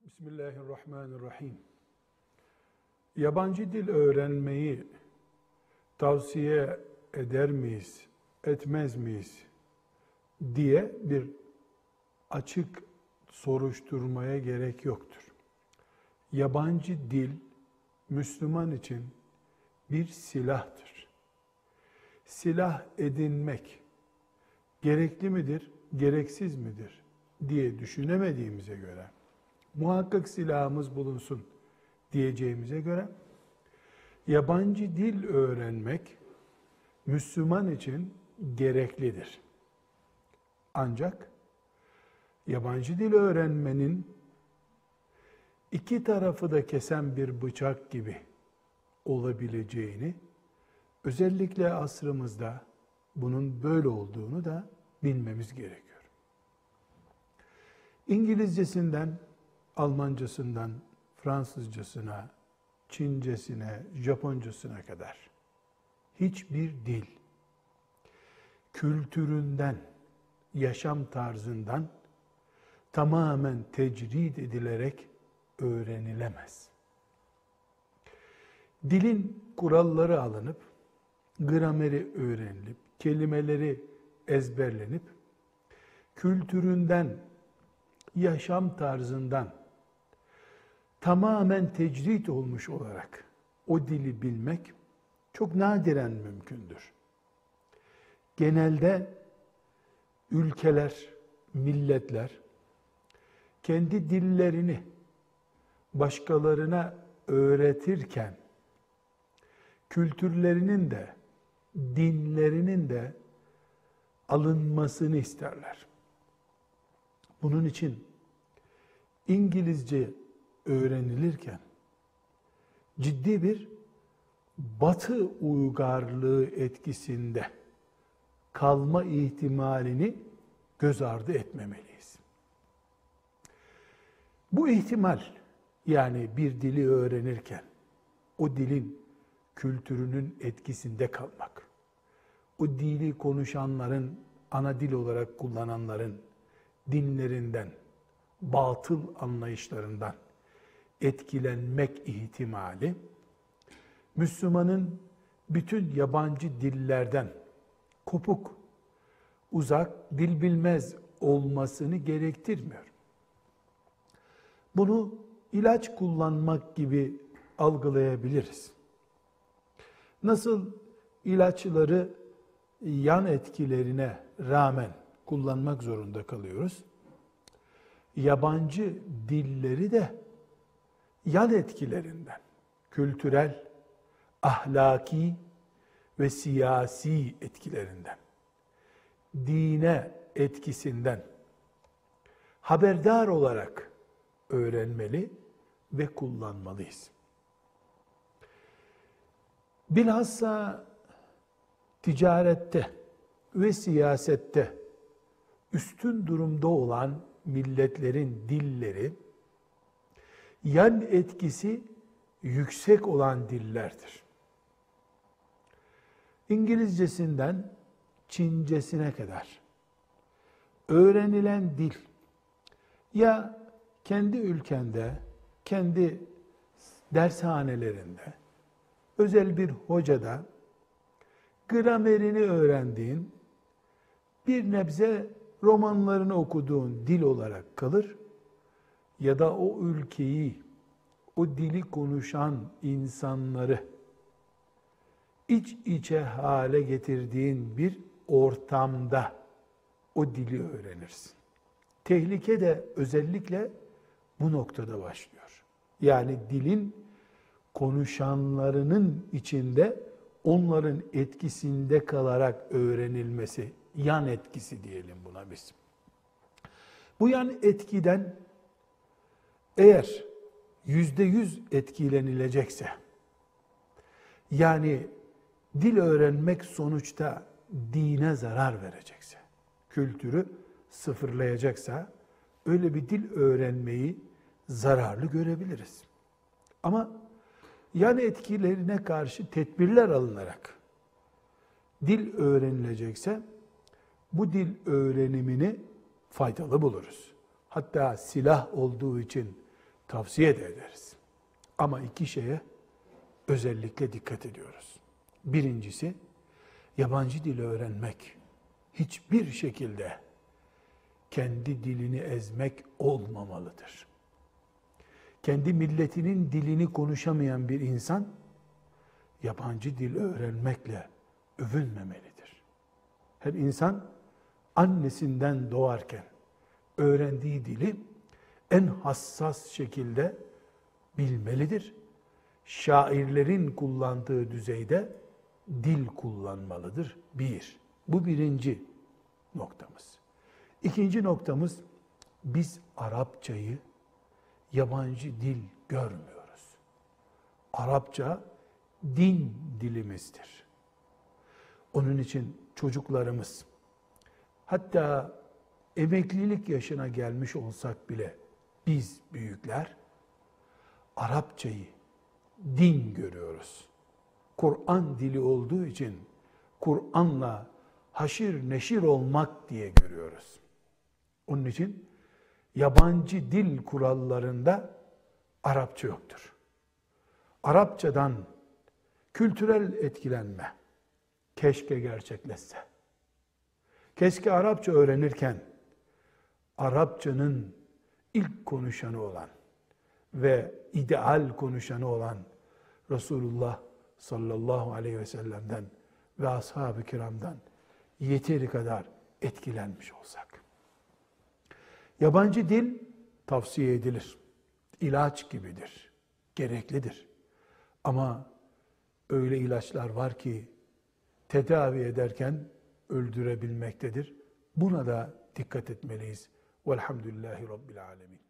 Bismillahirrahmanirrahim. Yabancı dil öğrenmeyi tavsiye eder miyiz, etmez miyiz diye bir açık soruşturmaya gerek yoktur. Yabancı dil Müslüman için bir silahtır. Silah edinmek gerekli midir, gereksiz midir diye düşünemediğimize göre, muhakkak silahımız bulunsun diyeceğimize göre, yabancı dil öğrenmek Müslüman için gereklidir. Ancak yabancı dil öğrenmenin iki tarafı da kesen bir bıçak gibi olabileceğini, özellikle asrımızda bunun böyle olduğunu da bilmemiz gerekiyor. İngilizcesinden, Almancasından, Fransızcasına, Çincesine, Japoncasına kadar hiçbir dil, kültüründen, yaşam tarzından tamamen tecrid edilerek öğrenilemez. Dilin kuralları alınıp, grameri öğrenilip, kelimeleri ezberlenip, kültüründen, yaşam tarzından tamamen tecrid olmuş olarak o dili bilmek çok nadiren mümkündür. Genelde ülkeler, milletler kendi dillerini başkalarına öğretirken kültürlerinin de dinlerinin de alınmasını isterler. Bunun için İngilizce öğrenilirken ciddi bir Batı uygarlığı etkisinde kalma ihtimalini göz ardı etmemeliyiz. Bu ihtimal, yani bir dili öğrenirken o dilin kültürünün etkisinde kalmak, o dili konuşanların, ana dil olarak kullananların dinlerinden, batıl anlayışlarından etkilenmek ihtimali, Müslümanın bütün yabancı dillerden kopuk, uzak, dil bilmez olmasını gerektirmiyor. Bunu ilaç kullanmak gibi algılayabiliriz. Nasıl ilaçları yan etkilerine rağmen kullanmak zorunda kalıyoruz, yabancı dilleri de yan etkilerinden, kültürel, ahlaki ve siyasi etkilerinden, dine etkisinden haberdar olarak öğrenmeli ve kullanmalıyız. Bilhassa ticarette ve siyasette üstün durumda olan milletlerin dilleri, yan etkisi yüksek olan dillerdir. İngilizcesinden Çincesine kadar öğrenilen dil, ya kendi ülkende, kendi dershanelerinde, özel bir hocada gramerini öğrendiğin, bir nebze romanlarını okuduğun dil olarak kalır, ya da o ülkeyi, o dili konuşan insanları iç içe hale getirdiğin bir ortamda o dili öğrenirsin. Tehlike de özellikle bu noktada başlıyor. Yani dilin konuşanlarının içinde onların etkisinde kalarak öğrenilmesi, yan etkisi diyelim buna biz. Bu yan etkiden eğer %100 etkilenilecekse, yani dil öğrenmek sonuçta dine zarar verecekse, kültürü sıfırlayacaksa, öyle bir dil öğrenmeyi zararlı görebiliriz. Ama yan etkilerine karşı tedbirler alınarak dil öğrenilecekse, bu dil öğrenimini faydalı buluruz. Hatta silah olduğu için tavsiye de ederiz. Ama iki şeye özellikle dikkat ediyoruz. Birincisi, yabancı dili öğrenmek hiçbir şekilde kendi dilini ezmek olmamalıdır. Kendi milletinin dilini konuşamayan bir insan, yabancı dil öğrenmekle övünmemelidir. Her insan annesinden doğarken öğrendiği dili en hassas şekilde bilmelidir. Şairlerin kullandığı düzeyde dil kullanmalıdır. Bir. Bu birinci noktamız. İkinci noktamız, biz Arapçayı yabancı dil görmüyoruz. Arapça din dilimizdir. Onun için çocuklarımız, hatta emeklilik yaşına gelmiş olsak bile biz büyükler Arapçayı din görüyoruz. Kur'an dili olduğu için Kur'an'la haşir neşir olmak diye görüyoruz. Onun için yabancı dil kurallarında Arapça yoktur. Arapçadan kültürel etkilenme keşke gerçekleşse. Keşke Arapça öğrenirken Arapçanın ilk konuşanı olan ve ideal konuşanı olan Resulullah sallallahu aleyhi ve sellem'den ve ashab-ı kiramdan yeteri kadar etkilenmiş olsak. Yabancı dil tavsiye edilir. İlaç gibidir. Gereklidir. Ama öyle ilaçlar var ki tedavi ederken öldürebilmektedir. Buna da dikkat etmeliyiz. Velhamdülillahi Rabbil alemin.